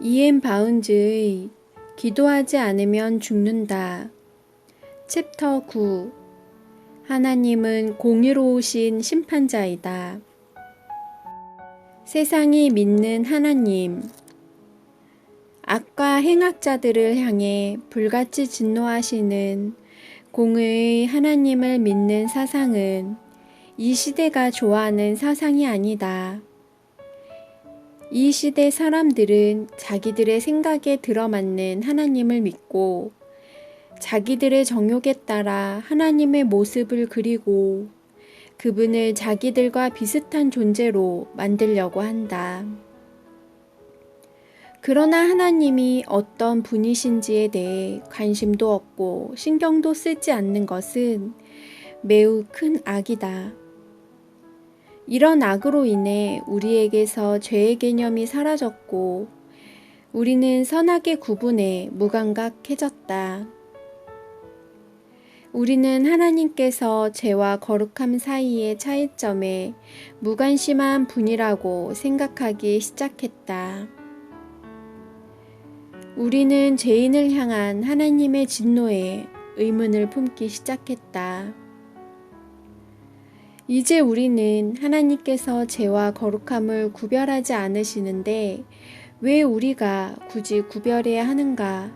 이엠 바운즈의 기도하지 않으면 죽는다. 챕터 9. 하나님은 공의로우신 심판자이다. 세상이 믿는 하나님. 악과 행악자들을 향해 불같이 진노하시는 공의의 하나님을 믿는 사상은 이 시대가 좋아하는 사상이 아니다. 이 시대 사람들은 자기들의 생각에 들어맞는 하나님을 믿고 자기들의 정욕에 따라 하나님의 모습을 그리고 그분을 자기들과 비슷한 존재로 만들려고 한다. 그러나 하나님이 어떤 분이신지에 대해 관심도 없고 신경도 쓰지 않는 것은 매우 큰 악이다. 이런 악으로 인해 우리에게서 죄의 개념이 사라졌고 우리는 선악의 구분에 무감각해졌다. 우리는 하나님께서 죄와 거룩함 사이의 차이점에 무관심한 분이라고 생각하기 시작했다. 우리는 죄인을 향한 하나님의 진노에 의문을 품기 시작했다. 이제 우리는 하나님께서 죄와 거룩함을 구별하지 않으시는데 왜 우리가 굳이 구별해야 하는가?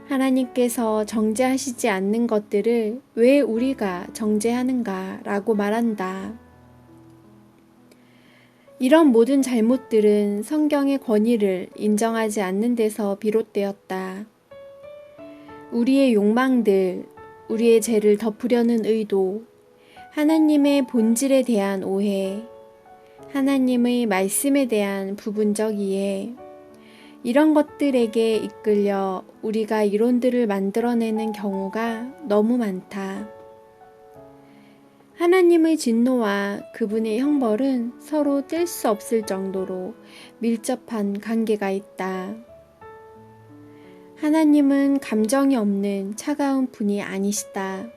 하나님께서 정죄하시지 않는 것들을 왜 우리가 정죄하는가? 라고 말한다. 이런 모든 잘못들은 성경의 권위를 인정하지 않는 데서 비롯되었다. 우리의 욕망들, 우리의 죄를 덮으려는 의도, 하나님의 본질에 대한 오해, 하나님의 말씀에 대한 부분적 이해, 이런 것들에게 이끌려 우리가 이론들을 만들어내는 경우가 너무 많다. 하나님의 진노와 그분의 형벌은 서로 뗄 수 없을 정도로 밀접한 관계가 있다. 하나님은 감정이 없는 차가운 분이 아니시다.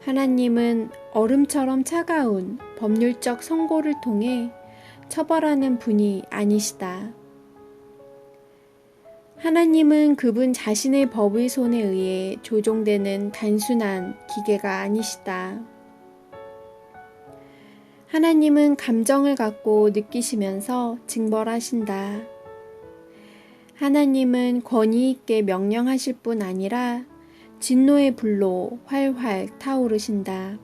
하나님은 얼음처럼 차가운 법률적 선고를 통해 처벌하는 분이 아니시다. 하나님은 그분 자신의 법의 손에 의해 조종되는 단순한 기계가 아니시다. 하나님은 감정을 갖고 느끼시면서 징벌하신다. 하나님은 권위 있게 명령하실 뿐 아니라 진노의 불로 활활 타오르신다.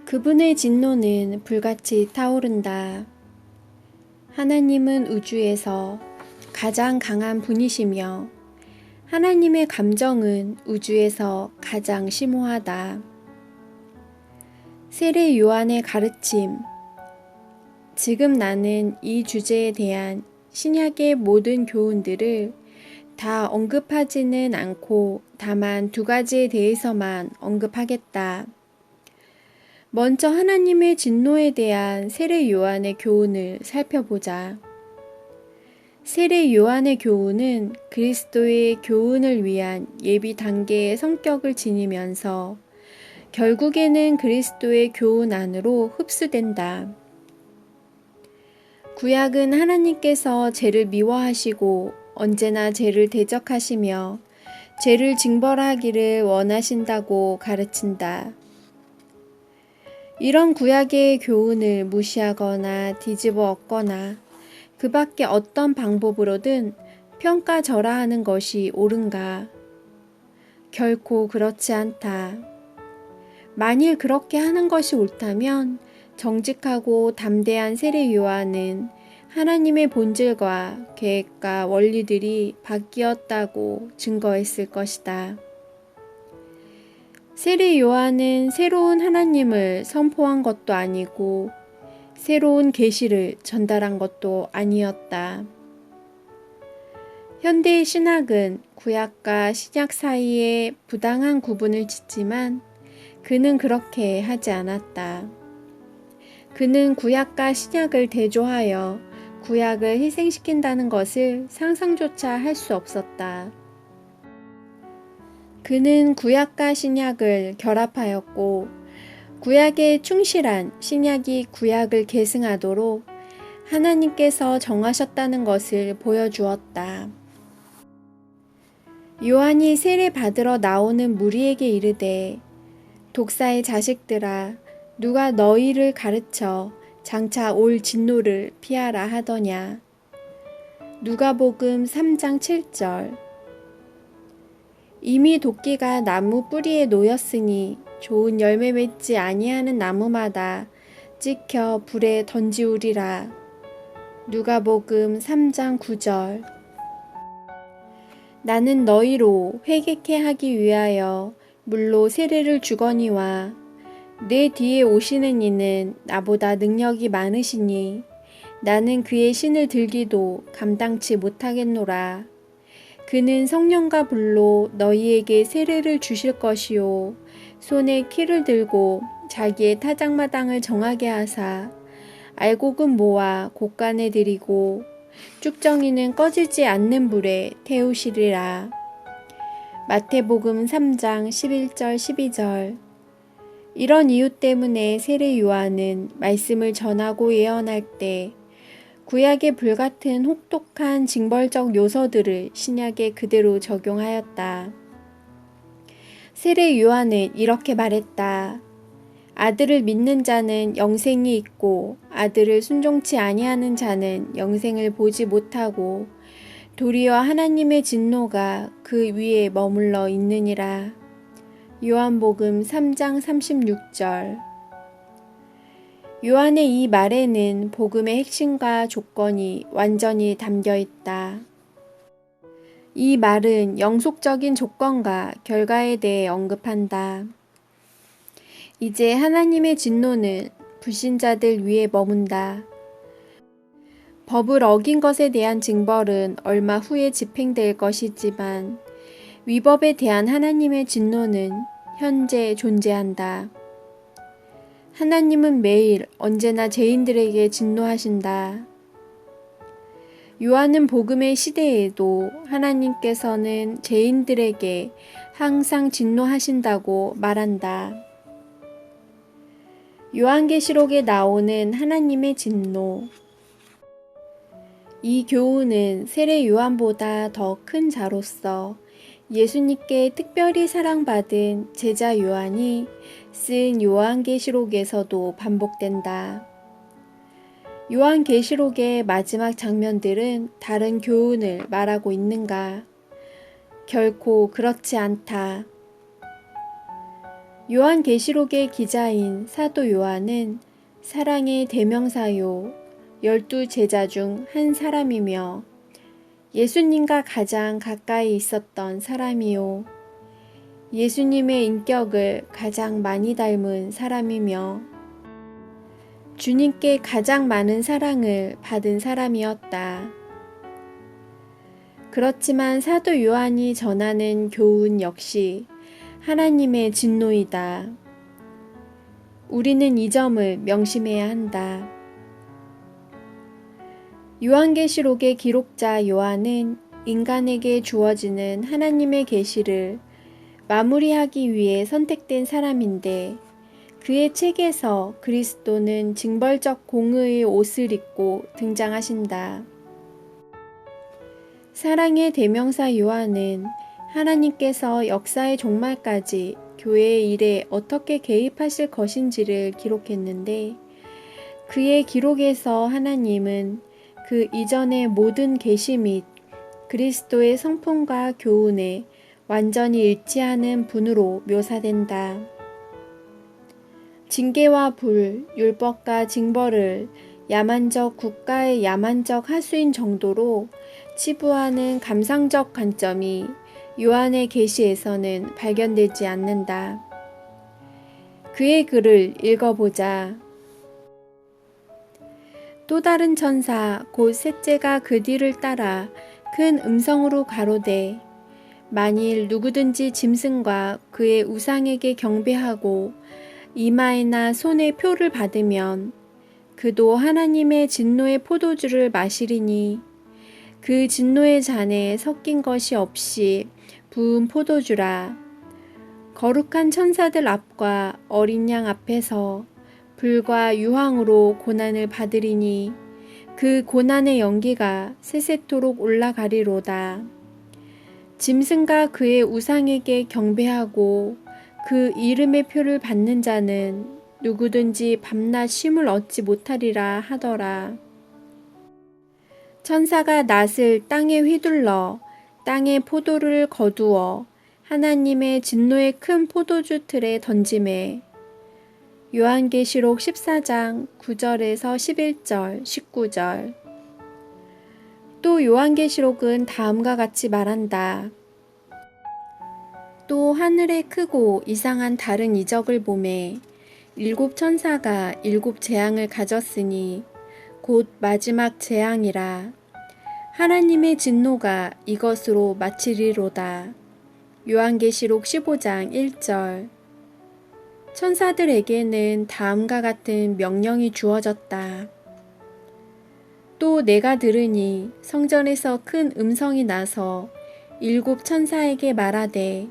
그분의 진노는 불같이 타오른다. 하나님은 우주에서 가장 강한 분이시며 하나님의 감정은 우주에서 가장 심오하다. 세례 요한의 가르침. 지금 나는 이 주제에 대한 신약의 모든 교훈들을 다 언급하지는 않고 다만 두 가지에 대해서만 언급하겠다. 먼저 하나님의 진노에 대한 세례 요한의 교훈을 살펴보자. 세례 요한의 교훈은 그리스도의 교훈을 위한 예비 단계의 성격을 지니면서 결국에는 그리스도의 교훈 안으로 흡수된다. 구약은 하나님께서 죄를 미워하시고 언제나 죄를 대적하시며 죄를 징벌하기를 원하신다고 가르친다. 이런 구약의 교훈을 무시하거나 뒤집어 엎거나 그 밖에 어떤 방법으로든 평가절하하는 것이 옳은가? 결코 그렇지 않다. 만일 그렇게 하는 것이 옳다면 정직하고 담대한 세례 요한은 하나님의 본질과 계획과 원리들이 바뀌었다고 증거했을 것이다. 세례 요한은 새로운 하나님을 선포한 것도 아니고 새로운 계시를 전달한 것도 아니었다. 현대의 신학은 구약과 신약 사이에 부당한 구분을 짓지만 그는 그렇게 하지 않았다. 그는 구약과 신약을 대조하여 구약을 희생시킨다는 것을 상상조차 할 수 없었다. 그는 구약과 신약을 결합하였고 구약에 충실한 신약이 구약을 계승하도록 하나님께서 정하셨다는 것을 보여주었다. 요한이 세례 받으러 나오는 무리에게 이르되 독사의 자식들아 누가 너희를 가르쳐 장차 올 진노를 피하라 하더냐. 누가복음 3장 7절. 이미 도끼가 나무 뿌리에 놓였으니 좋은 열매 맺지 아니하는 나무마다 찍혀 불에 던지우리라. 누가복음 3장 9절. 나는 너희로 회개케 하기 위하여 물로 세례를 주거니와 내 뒤에 오시는 이는 나보다 능력이 많으시니 나는 그의 신을 들기도 감당치 못하겠노라. 그는 성령과 불로 너희에게 세례를 주실 것이요 손에 키를 들고 자기의 타작마당을 정하게 하사 알곡은 모아 곡간에 들이고 쭉정이는 꺼지지 않는 불에 태우시리라. 마태복음 3장 11절 12절. 이런 이유 때문에 세례 요한은 말씀을 전하고 예언할 때 구약의 불같은 혹독한 징벌적 요소들을 신약에 그대로 적용하였다. 세례 요한은 이렇게 말했다. 아들을 믿는 자는 영생이 있고 아들을 순종치 아니하는 자는 영생을 보지 못하고 도리어 하나님의 진노가 그 위에 머물러 있느니라. 요한복음 3장 36절. 요한의 이 말에는 복음의 핵심과 조건이 완전히 담겨 있다. 이 말은 영속적인 조건과 결과에 대해 언급한다. 이제 하나님의 진노는 불신자들 위에 머문다. 법을 어긴 것에 대한 징벌은 얼마 후에 집행될 것이지만 위법에 대한 하나님의 진노는 현재 존재한다. 하나님은 매일 언제나 죄인들에게 진노하신다. 요한은 복음의 시대에도 하나님께서는 죄인들에게 항상 진노하신다고 말한다. 요한계시록에 나오는 하나님의 진노. 이 교훈은 세례 요한보다 더 큰 자로서 예수님께 특별히 사랑받은 제자 요한이 쓴 요한계시록에서도 반복된다. 요한계시록의 마지막 장면들은 다른 교훈을 말하고 있는가? 결코 그렇지 않다. 요한계시록의 기자인 사도 요한은 사랑의 대명사요 12제자 중 한 사람이며 예수님과 가장 가까이 있었던 사람이요 예수님의 인격을 가장 많이 닮은 사람이며 주님께 가장 많은 사랑을 받은 사람이었다. 그렇지만 사도 요한이 전하는 교훈 역시 하나님의 진노이다. 우리는 이 점을 명심해야 한다. 요한계시록의 기록자 요한은 인간에게 주어지는 하나님의 계시를 마무리하기 위해 선택된 사람인데 그의 책에서 그리스도는 징벌적 공의의 옷을 입고 등장하신다. 사랑의 대명사 요한은 하나님께서 역사의 종말까지 교회의 일에 어떻게 개입하실 것인지를 기록했는데 그의 기록에서 하나님은 그 이전의 모든 계시 및 그리스도의 성품과 교훈에 완전히 일치하는 분으로 묘사된다. 징계와 불, 율법과 징벌을 야만적 국가의 야만적 하수인 정도로 치부하는 감상적 관점이 요한의 계시에서는 발견되지 않는다. 그의 글을 읽어보자. 또 다른 천사 곧 셋째가 그 뒤를 따라 큰 음성으로 가로되 만일 누구든지 짐승과 그의 우상에게 경배하고 이마에나 손에 표를 받으면 그도 하나님의 진노의 포도주를 마시리니 그 진노의 잔에 섞인 것이 없이 부은 포도주라. 거룩한 천사들 앞과 어린 양 앞에서 불과 유황으로 고난을 받으리니 그 고난의 연기가 세세토록 올라가리로다. 짐승과 그의 우상에게 경배하고 그 이름의 표를 받는 자는 누구든지 밤낮 쉼을 얻지 못하리라 하더라. 천사가 낫을 땅에 휘둘러 땅에 포도를 거두어 하나님의 진노의 큰 포도주 틀에 던지매. 요한계시록 14장 9절에서 11절, 19절. 또 요한계시록은 다음과 같이 말한다. 또 하늘에 크고 이상한 다른 이적을 보매 일곱 천사가 일곱 재앙을 가졌으니 곧 마지막 재앙이라. 하나님의 진노가 이것으로 마치리로다. 요한계시록 15장 1절. 천사들에게는 다음과 같은 명령이 주어졌다. 또 내가 들으니 성전에서 큰 음성이 나서 일곱 천사에게 말하되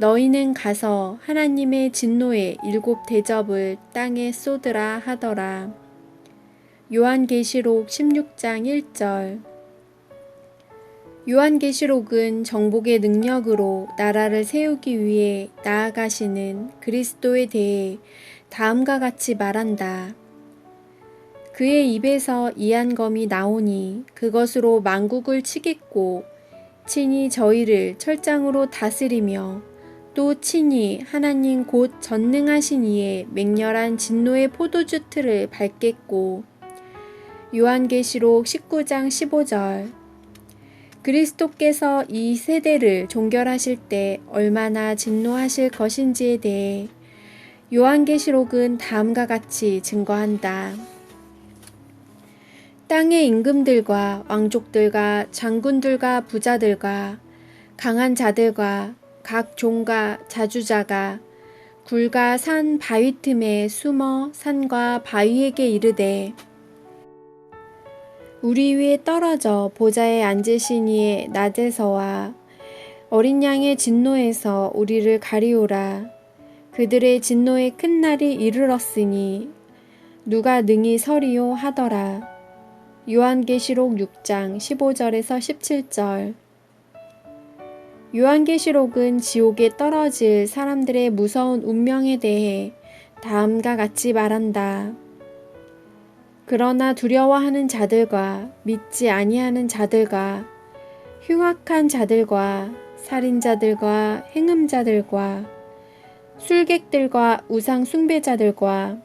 너희는 가서 하나님의 진노의 일곱 대접을 땅에 쏟으라 하더라. 요한계시록 16장 1절. 요한계시록은 정복의 능력으로 나라를 세우기 위해 나아가시는 그리스도에 대해 다음과 같이 말한다. 그의 입에서 이한검이 나오니 그것으로 만국을 치겠고 친히 저희를 철장으로 다스리며 또 친히 하나님 곧 전능하신 이의 맹렬한 진노의 포도주 틀을 밟겠고. 요한계시록 19장 15절. 그리스도께서 이 세대를 종결하실 때 얼마나 진노하실 것인지에 대해 요한계시록은 다음과 같이 증거한다. 땅의 임금들과 왕족들과 장군들과 부자들과 강한 자들과 각 종과 자주자가 굴과 산 바위 틈에 숨어 산과 바위에게 이르되 우리 위에 떨어져 보좌에 앉으신 이의 낮에서와 어린 양의 진노에서 우리를 가리오라. 그들의 진노의 큰 날이 이르렀으니 누가 능히 서리요 하더라. 요한계시록 6장 15절에서 17절. 요한계시록은 지옥에 떨어질 사람들의 무서운 운명에 대해 다음과 같이 말한다. 그러나 두려워하는 자들과 믿지 아니하는 자들과 흉악한 자들과 살인자들과 행음자들과 술객들과 우상 숭배자들과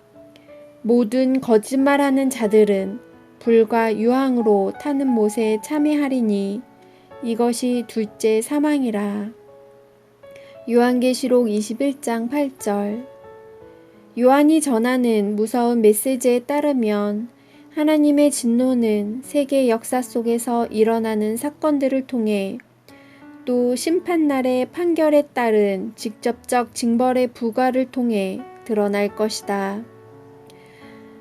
모든 거짓말하는 자들은 불과 유황으로 타는 못에 참여하리니 이것이 둘째 사망이라. 요한계시록 21장 8절. 요한이 전하는 무서운 메시지에 따르면 하나님의 진노는 세계 역사 속에서 일어나는 사건들을 통해 또 심판날의 판결에 따른 직접적 징벌의 부과를 통해 드러날 것이다.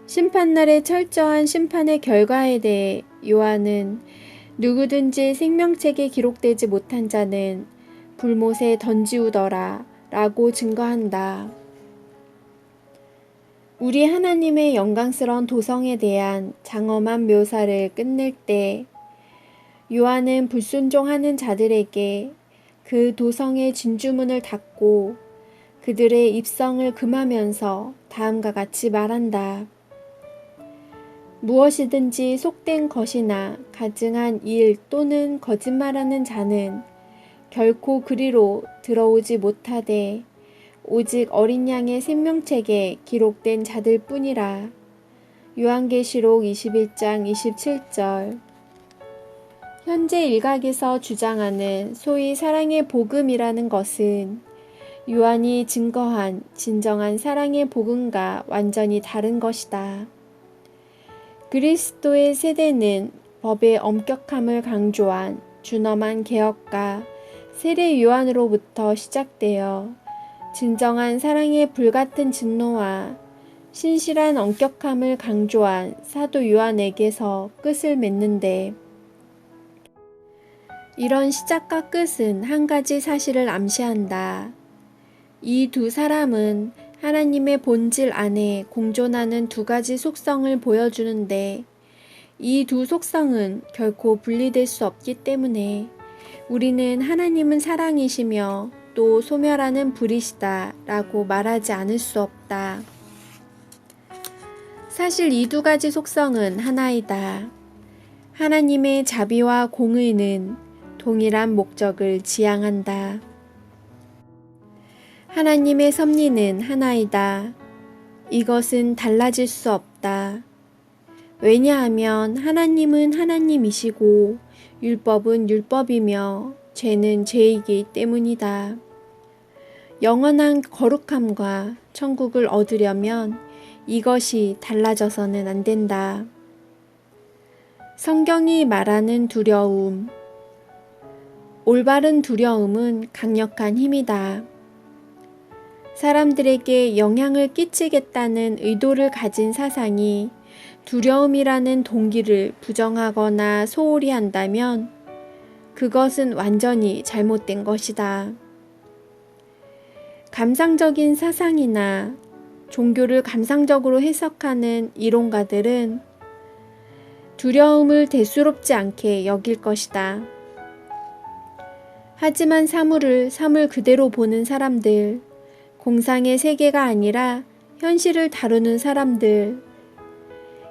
심판날의 철저한 심판의 결과에 대해 요한은 누구든지 생명책에 기록되지 못한 자는 불못에 던지우더라 라고 증거한다. 우리 하나님의 영광스러운 도성에 대한 장엄한 묘사를 끝낼 때 요한은 불순종하는 자들에게 그 도성의 진주문을 닫고 그들의 입성을 금하면서 다음과 같이 말한다. 무엇이든지 속된 것이나 가증한 일 또는 거짓말하는 자는 결코 그리로 들어오지 못하되 오직 어린 양의 생명책에 기록된 자들 뿐이라. 요한계시록 21장 27절. 현재 일각에서 주장하는 소위 사랑의 복음이라는 것은 요한이 증거한 진정한 사랑의 복음과 완전히 다른 것이다. 그리스도의 세대는 법의 엄격함을 강조한 준엄한 개혁과 세례 요한으로부터 시작되어 진정한 사랑의 불같은 진노와 신실한 엄격함을 강조한 사도 요한에게서 끝을 맺는데 이런 시작과 끝은 한 가지 사실을 암시한다. 이 두 사람은 하나님의 본질 안에 공존하는 두 가지 속성을 보여주는데 이 두 속성은 결코 분리될 수 없기 때문에 우리는 하나님은 사랑이시며 또 소멸하는 불이시다 라고 말하지 않을 수 없다. 사실 이 두 가지 속성은 하나이다. 하나님의 자비와 공의는 동일한 목적을 지향한다. 하나님의 섭리는 하나이다. 이것은 달라질 수 없다. 왜냐하면 하나님은 하나님이시고 율법은 율법이며 죄는 죄이기 때문이다. 영원한 거룩함과 천국을 얻으려면 이것이 달라져서는 안 된다. 성경이 말하는 두려움. 올바른 두려움은 강력한 힘이다. 사람들에게 영향을 끼치겠다는 의도를 가진 사상이 두려움이라는 동기를 부정하거나 소홀히 한다면 그것은 완전히 잘못된 것이다. 감상적인 사상이나 종교를 감상적으로 해석하는 이론가들은 두려움을 대수롭지 않게 여길 것이다. 하지만 사물을 사물 그대로 보는 사람들, 공상의 세계가 아니라 현실을 다루는 사람들,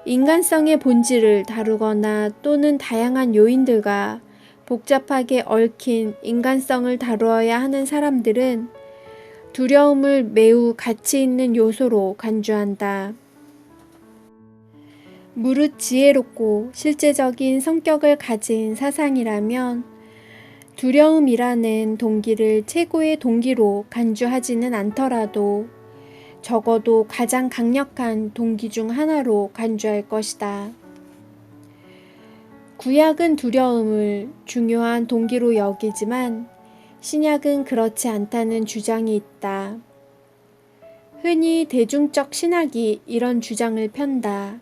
인간성의 본질을 다루거나 또는 다양한 요인들과 복잡하게 얽힌 인간성을 다루어야 하는 사람들은 두려움을 매우 가치 있는 요소로 간주한다. 무릇 지혜롭고 실제적인 성격을 가진 사상이라면 두려움이라는 동기를 최고의 동기로 간주하지는 않더라도 적어도 가장 강력한 동기 중 하나로 간주할 것이다. 구약은 두려움을 중요한 동기로 여기지만 신약은 그렇지 않다는 주장이 있다. 흔히 대중적 신학이 이런 주장을 편다.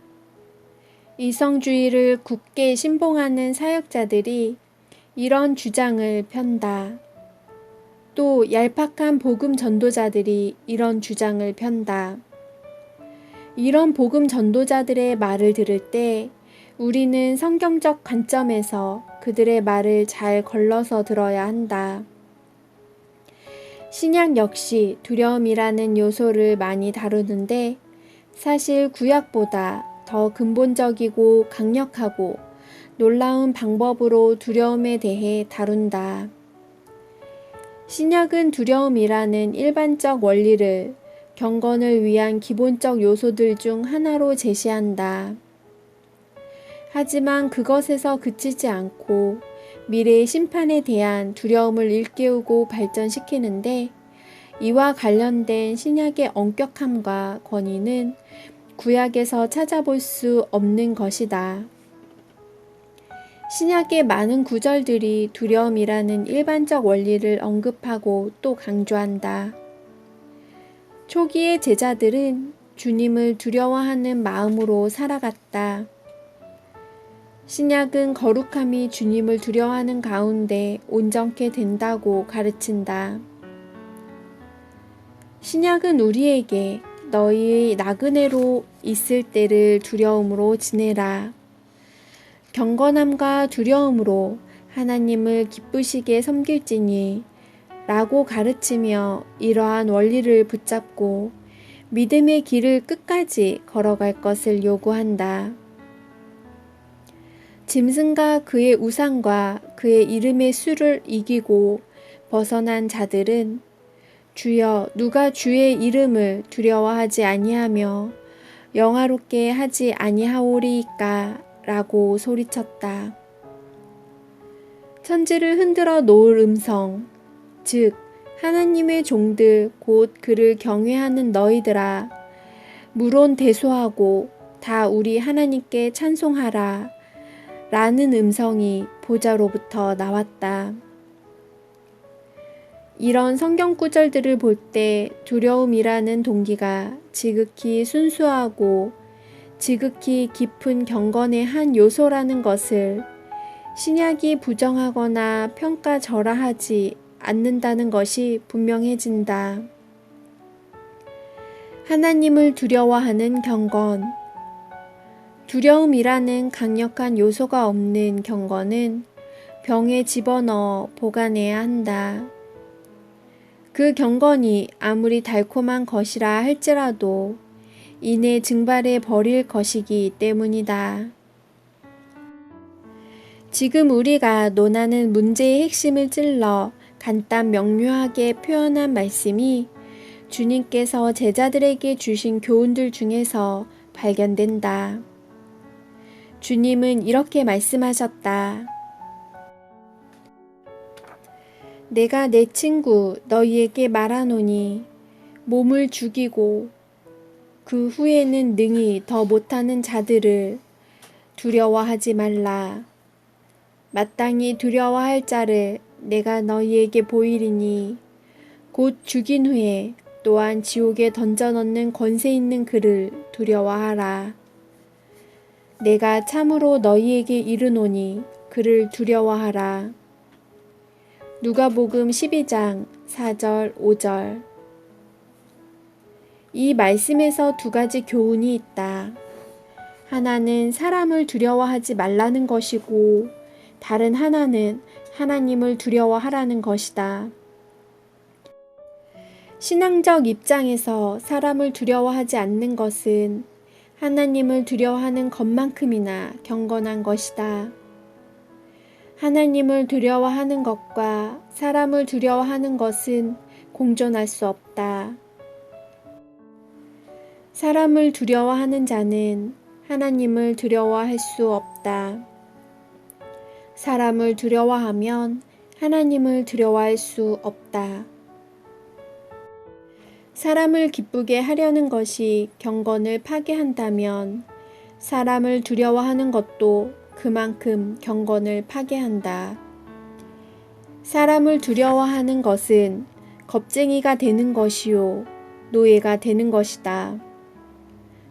이성주의를 굳게 신봉하는 사역자들이 이런 주장을 편다. 또 얄팍한 복음 전도자들이 이런 주장을 편다. 이런 복음 전도자들의 말을 들을 때 우리는 성경적 관점에서 그들의 말을 잘 걸러서 들어야 한다. 신약 역시 두려움이라는 요소를 많이 다루는데 사실 구약보다 더 근본적이고 강력하고 놀라운 방법으로 두려움에 대해 다룬다. 신약은 두려움이라는 일반적 원리를 경건을 위한 기본적 요소들 중 하나로 제시한다. 하지만 그것에서 그치지 않고 미래의 심판에 대한 두려움을 일깨우고 발전시키는데 이와 관련된 신약의 엄격함과 권위는 구약에서 찾아볼 수 없는 것이다. 신약의 많은 구절들이 두려움이라는 일반적 원리를 언급하고 또 강조한다. 초기의 제자들은 주님을 두려워하는 마음으로 살아갔다. 신약은 거룩함이 주님을 두려워하는 가운데 온전케 된다고 가르친다. 신약은 우리에게 너희의 나그네로 있을 때를 두려움으로 지내라. 경건함과 두려움으로 하나님을 기쁘시게 섬길지니 라고 가르치며 이러한 원리를 붙잡고 믿음의 길을 끝까지 걸어갈 것을 요구한다. 짐승과 그의 우상과 그의 이름의 수를 이기고 벗어난 자들은 주여 누가 주의 이름을 두려워하지 아니하며 영화롭게 하지 아니하오리이까 라고 소리쳤다. 천지를 흔들어 놓을 음성, 즉 하나님의 종들 곧 그를 경외하는 너희들아 무론 대소하고 다 우리 하나님께 찬송하라 라는 음성이 보좌로부터 나왔다. 이런 성경 구절들을 볼 때 두려움이라는 동기가 지극히 순수하고 지극히 깊은 경건의 한 요소라는 것을 신약이 부정하거나 평가절하하지 않는다는 것이 분명해진다. 하나님을 두려워하는 경건. 두려움이라는 강력한 요소가 없는 경건은 병에 집어넣어 보관해야 한다. 그 경건이 아무리 달콤한 것이라 할지라도 이내 증발해 버릴 것이기 때문이다. 지금 우리가 논하는 문제의 핵심을 찔러 간단 명료하게 표현한 말씀이 주님께서 제자들에게 주신 교훈들 중에서 발견된다. 주님은 이렇게 말씀하셨다. 내가 내 친구 너희에게 말하노니 몸을 죽이고 그 후에는 능히 더 못하는 자들을 두려워하지 말라. 마땅히 두려워할 자를 내가 너희에게 보이리니 곧 죽인 후에 또한 지옥에 던져넣는 권세 있는 그를 두려워하라. 내가 참으로 너희에게 이르노니 그를 두려워하라. 누가복음 12장 4절 5절. 이 말씀에서 두 가지 교훈이 있다. 하나는 사람을 두려워하지 말라는 것이고 다른 하나는 하나님을 두려워하라는 것이다. 신앙적 입장에서 사람을 두려워하지 않는 것은 하나님을 두려워하는 것만큼이나 경건한 것이다. 하나님을 두려워하는 것과 사람을 두려워하는 것은 공존할 수 없다. 사람을 두려워하는 자는 하나님을 두려워할 수 없다. 사람을 두려워하면 하나님을 두려워할 수 없다. 사람을 기쁘게 하려는 것이 경건을 파괴한다면 사람을 두려워하는 것도 그만큼 경건을 파괴한다. 사람을 두려워하는 것은 겁쟁이가 되는 것이요 노예가 되는 것이다.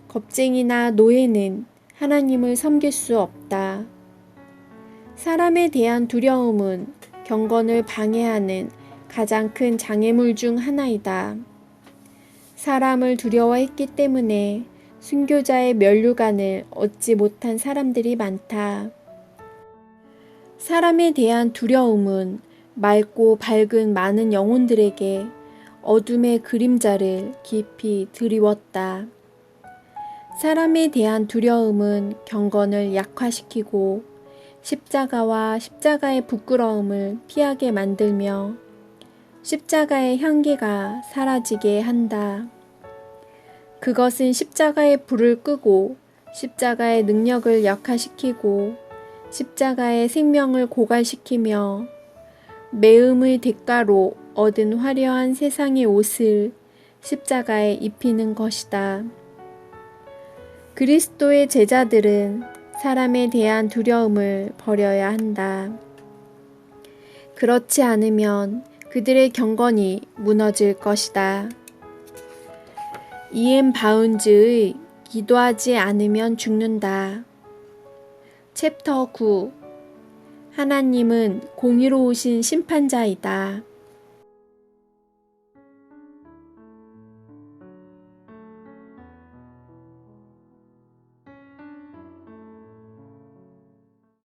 겁쟁이나 노예는 하나님을 섬길 수 없다. 사람에 대한 두려움은 경건을 방해하는 가장 큰 장애물 중 하나이다. 사람을 두려워했기 때문에 순교자의 면류관을 얻지 못한 사람들이 많다. 사람에 대한 두려움은 맑고 밝은 많은 영혼들에게 어둠의 그림자를 깊이 드리웠다. 사람에 대한 두려움은 경건을 약화시키고 십자가와 십자가의 부끄러움을 피하게 만들며 십자가의 향기가 사라지게 한다. 그것은 십자가의 불을 끄고 십자가의 능력을 약화시키고 십자가의 생명을 고갈시키며 매음의 대가로 얻은 화려한 세상의 옷을 십자가에 입히는 것이다. 그리스도의 제자들은 사람에 대한 두려움을 버려야 한다. 그렇지 않으면 그들의 경건이 무너질 것이다. 이엠 바운즈의 기도하지 않으면 죽는다. 챕터 9. 하나님은 공의로우신 심판자이다.